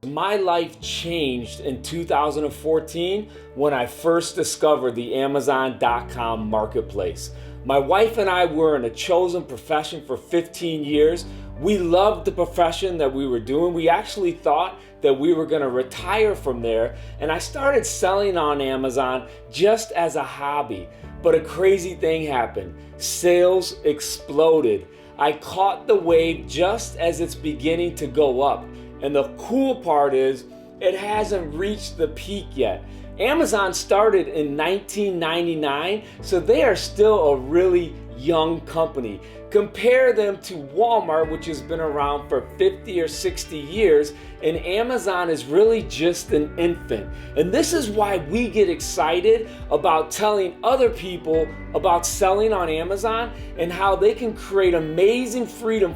My life changed in 2014 when I first discovered the Amazon.com marketplace. My wife and I were in a chosen profession for 15 years. We loved the profession that we were doing. We actually thought that we were going to retire from there, and I started selling on Amazon just as a hobby. But a crazy thing happened. Sales exploded. I caught the wave just as it's beginning to go up. And the cool part is, it hasn't reached the peak yet. Amazon started in 1999, so they are still a really young company. Compare them to Walmart, which has been around for 50 or 60 years, and Amazon is really just an infant. And this is why we get excited about telling other people about selling on Amazon and how they can create amazing freedom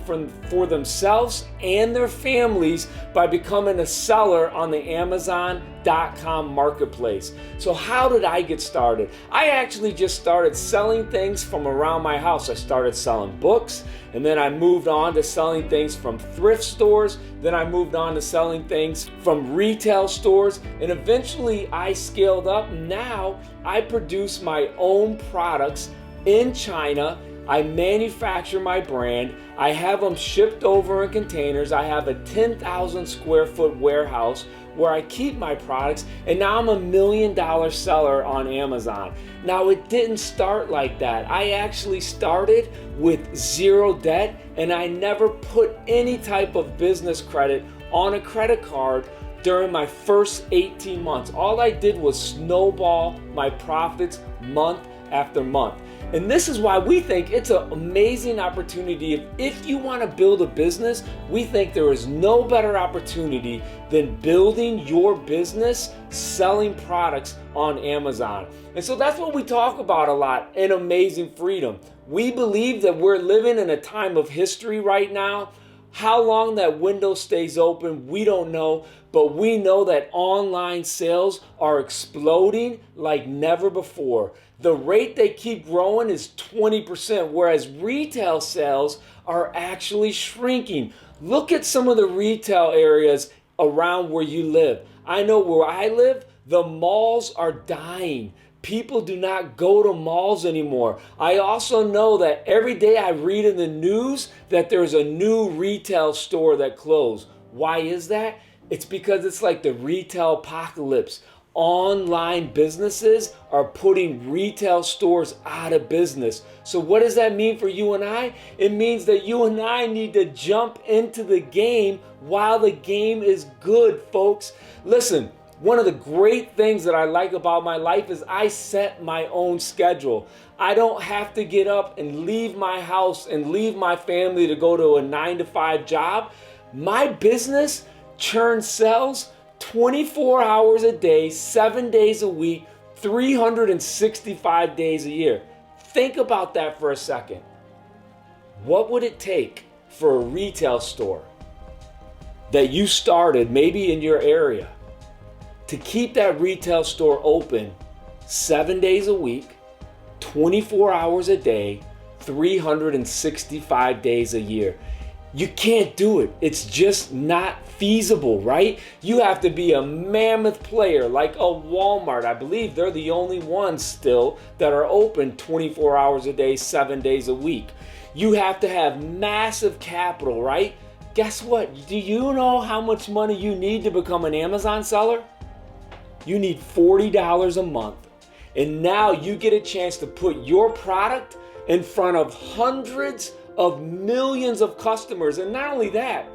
for themselves and their families by becoming a seller on the Amazon.com marketplace. So how did I get started? I actually just started selling things from around my house. I started selling books, and then I moved on to selling things from thrift stores. Then I moved on to selling things from retail stores, and eventually I scaled up. Now I produce my own products in China. I manufacture my brand. I have them shipped over in containers. I have a 10,000 square foot warehouse where I keep my products, and now I'm $1 million seller on Amazon. Now, it didn't start like that. I actually started with zero debt, and I never put any type of business credit on a credit card during my first 18 months. All I did was snowball my profits month after month. And this is why we think it's an amazing opportunity. If you want to build a business, we think there is no better opportunity than building your business selling products on Amazon. And so that's what we talk about a lot in Amazing Freedom. We believe that we're living in a time of history right now. How long that window stays open, we don't know, but we know that online sales are exploding like never before. The rate they keep growing is 20%, whereas retail sales are actually shrinking. Look at some of the retail areas around where you live. I know where I live, the malls are dying. People do not go to malls anymore. I also know that every day I read in the news that there's a new retail store that closed. Why is that? It's because it's like the retail apocalypse. Online businesses are putting retail stores out of business. So what does that mean for you and I? It means that you and I need to jump into the game while the game is good, folks. Listen, one of the great things that I like about my life is I set my own schedule. I don't have to get up and leave my house and leave my family to go to a 9-to-5 job. My business churns sales 24 hours a day, 7 days a week, 365 days a year. Think about that for a second. What would it take for a retail store that you started maybe in your area to keep that retail store open 7 days a week, 24 hours a day, 365 days a year? You can't do it. It's just not feasible, right? You have to be a mammoth player like a Walmart. I believe they're the only ones still that are open 24 hours a day, 7 days a week. You have to have massive capital, right? Guess what? Do you know how much money you need to become an Amazon seller? You need $40 a month. And now you get a chance to put your product in front of hundreds of millions of customers. And not only that,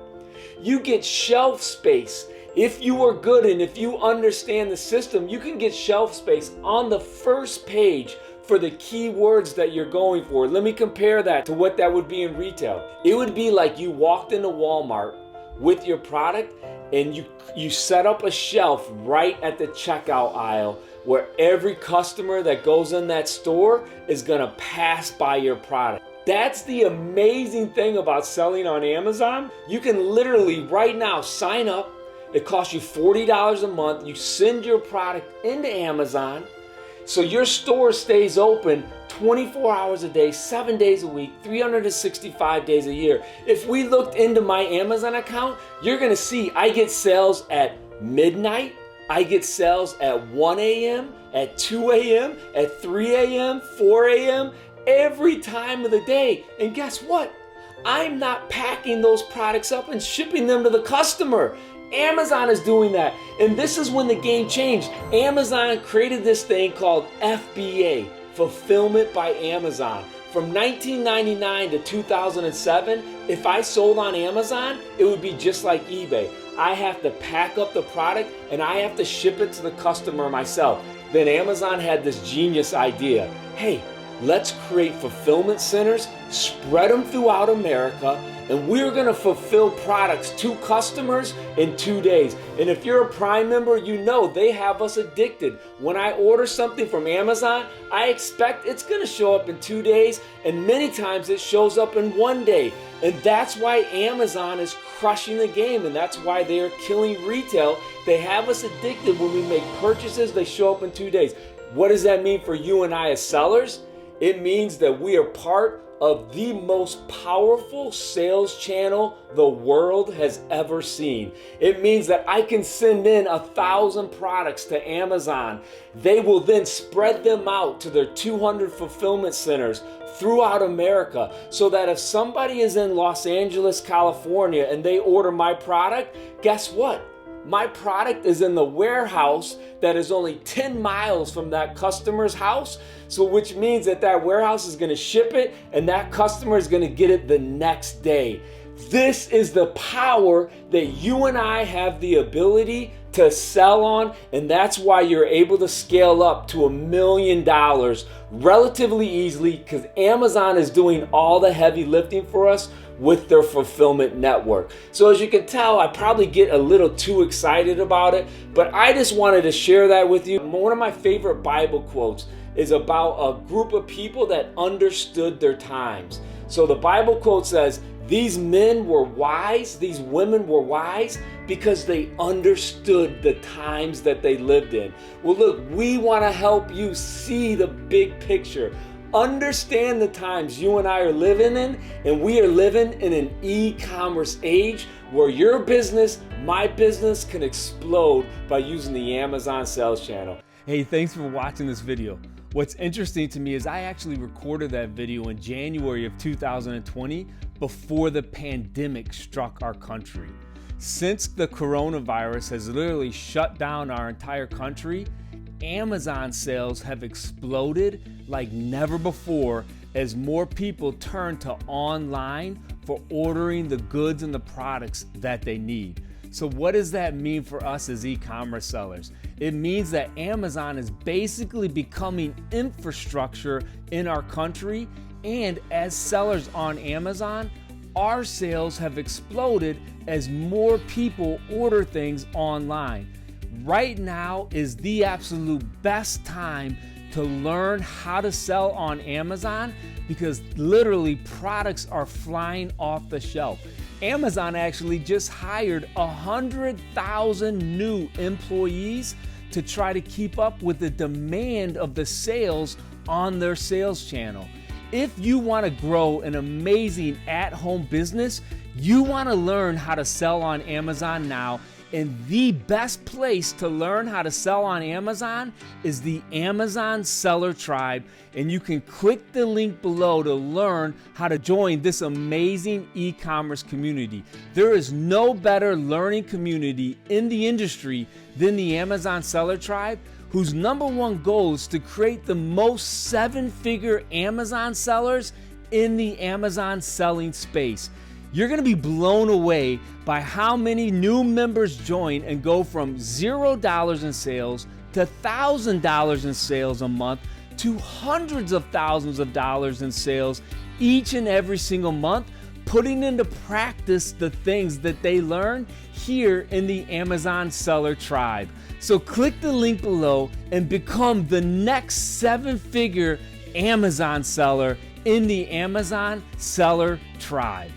you get shelf space. If you are good and if you understand the system, you can get shelf space on the first page for the keywords that you're going for. Let me compare that to what that would be in retail. It would be like you walked into Walmart with your product and you set up a shelf right at the checkout aisle where every customer that goes in that store is gonna pass by your product. That's the amazing thing about selling on Amazon. You can literally right now sign up. It costs you $40 a month. You send your product into Amazon. So your store stays open 24 hours a day, 7 days a week, 365 days a year. If we looked into my Amazon account, you're gonna see I get sales at midnight, I get sales at 1 a.m., at 2 a.m., at 3 a.m., 4 a.m., every time of the day. And guess what? I'm not packing those products up and shipping them to the customer. Amazon is doing that. And this is when the game changed. Amazon created this thing called FBA, Fulfillment by Amazon. From 1999 to 2007, if I sold on Amazon, it would be just like eBay. I have to pack up the product and I have to ship it to the customer myself. Then Amazon had this genius idea. Hey, let's create fulfillment centers, spread them throughout America, and we're gonna fulfill products to customers in 2 days. And if you're a Prime member, you know they have us addicted. When I order something from Amazon, I expect it's gonna show up in 2 days, and many times it shows up in 1 day. And that's why Amazon is crushing the game, and that's why they are killing retail. They have us addicted. When we make purchases, they show up in 2 days. What does that mean for you and I as sellers? It means that we are part of the most powerful sales channel the world has ever seen. It means that I can send in 1,000 products to Amazon. They will then spread them out to their 200 fulfillment centers throughout America, so that if somebody is in Los Angeles, California, and they order my product, guess what? My product is in the warehouse that is only 10 miles from that customer's house. So which means that that warehouse is gonna ship it and that customer is gonna get it the next day. This is the power that you and I have the ability to sell on, and that's why you're able to scale up to $1 million relatively easily, because Amazon is doing all the heavy lifting for us with their fulfillment network. So as you can tell, I probably get a little too excited about it, but I just wanted to share that with you. One of my favorite Bible quotes is about a group of people that understood their times. So the Bible quote says, these men were wise, these women were wise because they understood the times that they lived in. Well, look, we want to help you see the big picture. Understand the times you and I are living in, and we are living in an e-commerce age where your business, my business, can explode by using the Amazon sales channel. Hey, thanks for watching this video. What's interesting to me is I actually recorded that video in January of 2020 before the pandemic struck our country. Since the coronavirus has literally shut down our entire country, Amazon sales have exploded like never before as more people turn to online for ordering the goods and the products that they need. So what does that mean for us as e-commerce sellers? It means that Amazon is basically becoming infrastructure in our country, and as sellers on Amazon, our sales have exploded as more people order things online. Right now is the absolute best time to learn how to sell on Amazon, because literally products are flying off the shelf. Amazon actually just hired 100,000 new employees to try to keep up with the demand of the sales on their sales channel. If you want to grow an amazing at-home business, you want to learn how to sell on Amazon now. And the best place to learn how to sell on Amazon is the Amazon Seller Tribe. And you can click the link below to learn how to join this amazing e-commerce community. There is no better learning community in the industry than the Amazon Seller Tribe, whose #1 goal is to create the most 7-figure Amazon sellers in the Amazon selling space. You're gonna be blown away by how many new members join and go from $0 in sales to $1,000 in sales a month to hundreds of thousands of dollars in sales each and every single month, putting into practice the things that they learn here in the Amazon Seller Tribe. So click the link below and become the next 7-figure Amazon seller in the Amazon Seller Tribe.